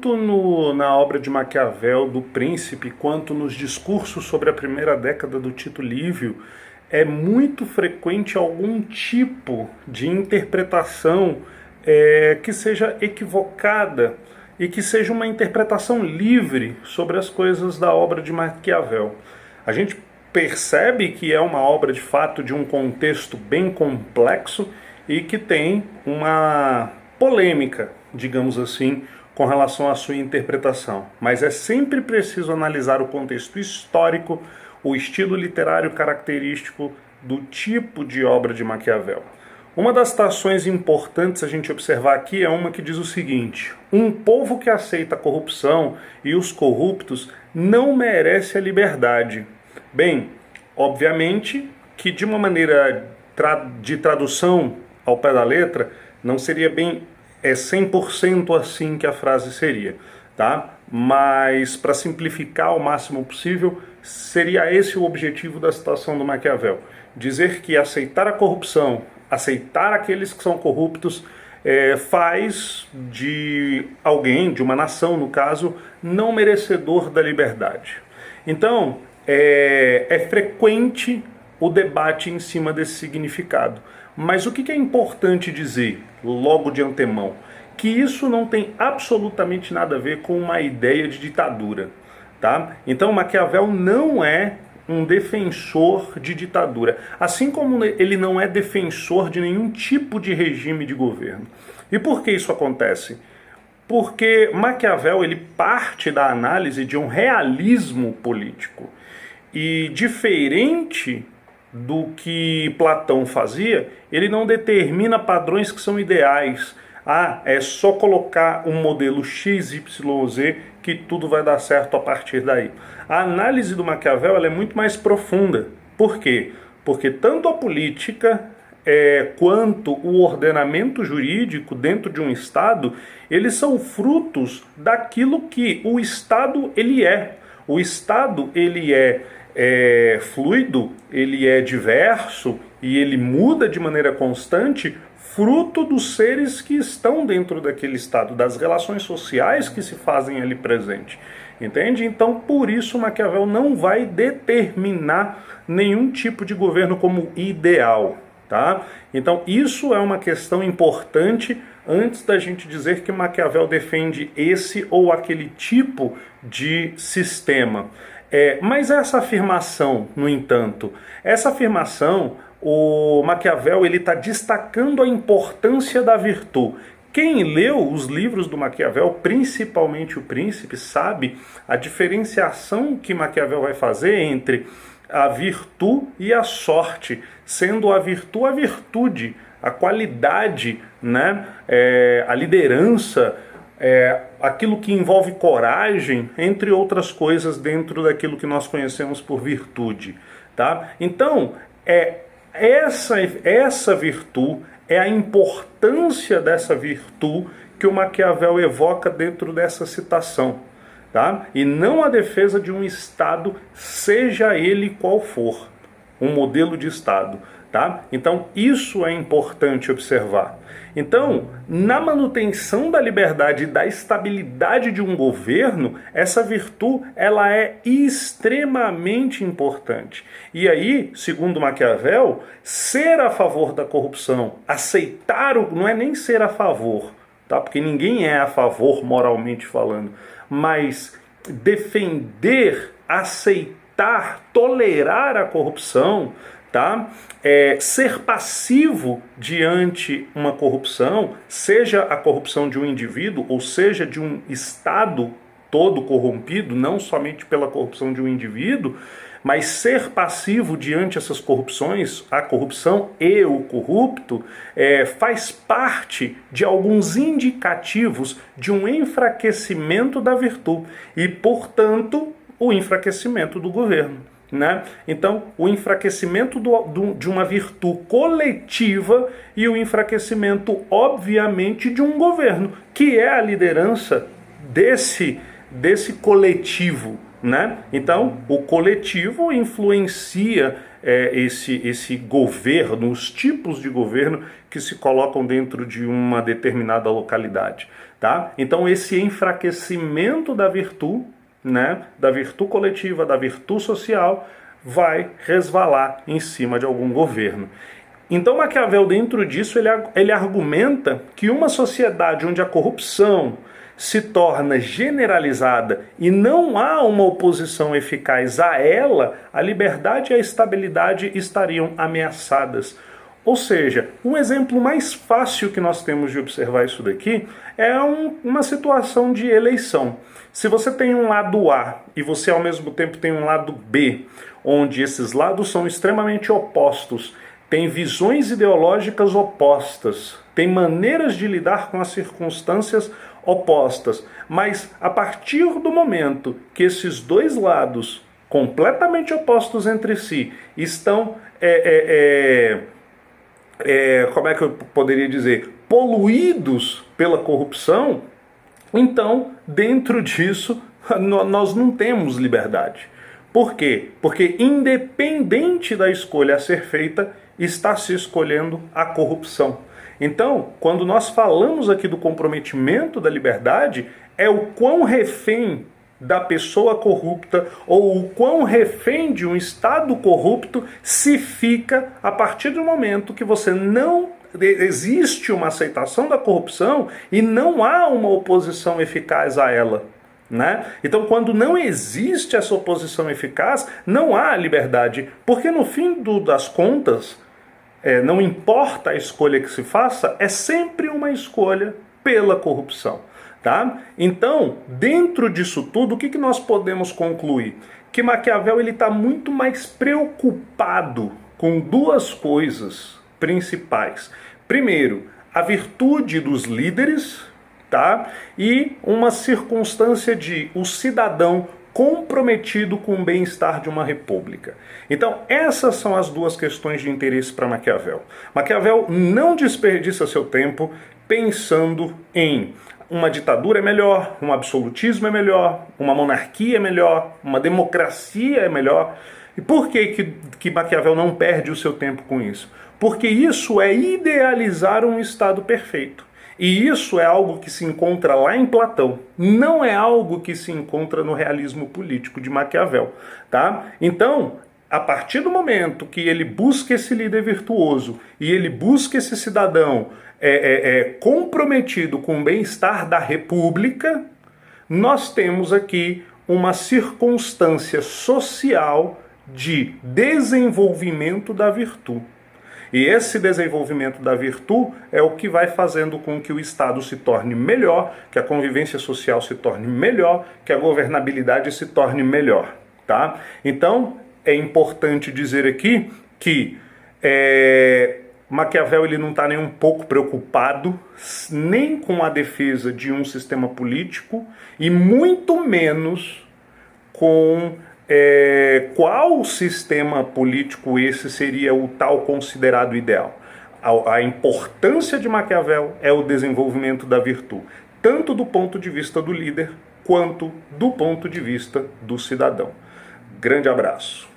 tanto na obra de Maquiavel, do Príncipe, quanto nos discursos sobre a primeira década do Tito Livio, é muito frequente algum tipo de interpretação que seja equivocada e que seja uma interpretação livre sobre as coisas da obra de Maquiavel. A gente percebe que é uma obra de fato de um contexto bem complexo e que tem uma polêmica, digamos assim, com relação à sua interpretação. Mas é sempre preciso analisar o contexto histórico, o estilo literário característico do tipo de obra de Maquiavel. Uma das citações importantes a gente observar aqui é uma que diz o seguinte: um povo que aceita a corrupção e os corruptos não merece a liberdade. Bem, obviamente que de uma maneira de tradução ao pé da letra, não seria bem 100% assim que a frase seria, tá? Mas para simplificar ao máximo possível, seria esse o objetivo da citação do Maquiavel. Dizer que aceitar a corrupção, aceitar aqueles que são corruptos, faz de alguém, de uma nação no caso, não merecedor da liberdade. Então, é frequente o debate em cima desse significado. Mas o que é importante dizer, logo de antemão? Que isso não tem absolutamente nada a ver com uma ideia de ditadura, tá? Então Maquiavel não é um defensor de ditadura, assim como ele não é defensor de nenhum tipo de regime de governo. E por que isso acontece? Porque Maquiavel ele parte da análise de um realismo político. E diferente do que Platão fazia, ele não determina padrões que são ideais. É só colocar um modelo X, Y, Z que tudo vai dar certo a partir daí. A análise do Maquiavel ela é muito mais profunda. Por quê? Porque tanto a política quanto o ordenamento jurídico dentro de um Estado, eles são frutos daquilo que o Estado ele é. O Estado ele é fluido, ele é diverso e ele muda de maneira constante, fruto dos seres que estão dentro daquele Estado, das relações sociais que se fazem ali presente. Entende? Então, por isso, Maquiavel não vai determinar nenhum tipo de governo como ideal. Tá? Então, isso é uma questão importante antes da gente dizer que Maquiavel defende esse ou aquele tipo de sistema. Mas essa afirmação, no entanto, o Maquiavel está destacando a importância da virtude. Quem leu os livros do Maquiavel, principalmente o Príncipe, sabe a diferenciação que Maquiavel vai fazer entre a virtude e a sorte, sendo a virtude a virtude, a qualidade, né? A liderança, aquilo que envolve coragem, entre outras coisas dentro daquilo que nós conhecemos por virtude. Tá? Então, essa virtude, é a importância dessa virtude que o Maquiavel evoca dentro dessa citação. Tá? E não a defesa de um Estado, seja ele qual for, um modelo de Estado. Tá? Então, isso é importante observar. Então, na manutenção da liberdade e da estabilidade de um governo, essa virtude ela é extremamente importante. E aí, segundo Maquiavel, ser a favor da corrupção, aceitar não é nem ser a favor, tá? Porque ninguém é a favor moralmente falando, mas defender, aceitar, tolerar a corrupção, tá? Ser passivo diante uma corrupção, seja a corrupção de um indivíduo ou seja de um Estado todo corrompido, não somente pela corrupção de um indivíduo, mas ser passivo diante essas corrupções, a corrupção e o corrupto, faz parte de alguns indicativos de um enfraquecimento da virtude e, portanto, o enfraquecimento do governo. Né? Então, o enfraquecimento de uma virtude coletiva e o enfraquecimento, obviamente, de um governo, que é a liderança desse coletivo, né? Então, o coletivo influencia esse governo, os tipos de governo que se colocam dentro de uma determinada localidade, tá? Então, esse enfraquecimento da virtude, né, da virtude coletiva, da virtude social, vai resvalar em cima de algum governo. Então, Maquiavel, dentro disso, ele argumenta que uma sociedade onde a corrupção se torna generalizada e não há uma oposição eficaz a ela, a liberdade e a estabilidade estariam ameaçadas. Ou seja, um exemplo mais fácil que nós temos de observar isso daqui é uma situação de eleição. Se você tem um lado A e você ao mesmo tempo tem um lado B, onde esses lados são extremamente opostos, tem visões ideológicas opostas, tem maneiras de lidar com as circunstâncias opostas, mas a partir do momento que esses dois lados, completamente opostos entre si, estão, como é que eu poderia dizer, poluídos pela corrupção, então, dentro disso, nós não temos liberdade. Por quê? Porque independente da escolha a ser feita, está se escolhendo a corrupção. Então, quando nós falamos aqui do comprometimento da liberdade, é o quão refém da pessoa corrupta ou o quão refém de um Estado corrupto se fica a partir do momento que você não existe uma aceitação da corrupção e não há uma oposição eficaz a ela. Né? Então, quando não existe essa oposição eficaz, não há liberdade, porque no fim das contas, não importa a escolha que se faça, é sempre uma escolha pela corrupção. Tá? Então, dentro disso tudo, o que nós podemos concluir? Que Maquiavel está muito mais preocupado com duas coisas principais. Primeiro, a virtude dos líderes, tá? E uma circunstância de o cidadão comprometido com o bem-estar de uma república. Então, essas são as duas questões de interesse para Maquiavel. Maquiavel não desperdiça seu tempo pensando em uma ditadura é melhor, um absolutismo é melhor, uma monarquia é melhor, uma democracia é melhor. E por que Maquiavel não perde o seu tempo com isso? Porque isso é idealizar um Estado perfeito. E isso é algo que se encontra lá em Platão, não é algo que se encontra no realismo político de Maquiavel, tá? Então, a partir do momento que ele busca esse líder virtuoso e ele busca esse cidadão comprometido com o bem-estar da república, nós temos aqui uma circunstância social de desenvolvimento da virtude. E esse desenvolvimento da virtude é o que vai fazendo com que o Estado se torne melhor, que a convivência social se torne melhor, que a governabilidade se torne melhor. Tá? Então, é importante dizer aqui que Maquiavel ele não está nem um pouco preocupado nem com a defesa de um sistema político e muito menos com qual sistema político esse seria o tal considerado ideal. A importância de Maquiavel é o desenvolvimento da virtude, tanto do ponto de vista do líder, quanto do ponto de vista do cidadão. Grande abraço.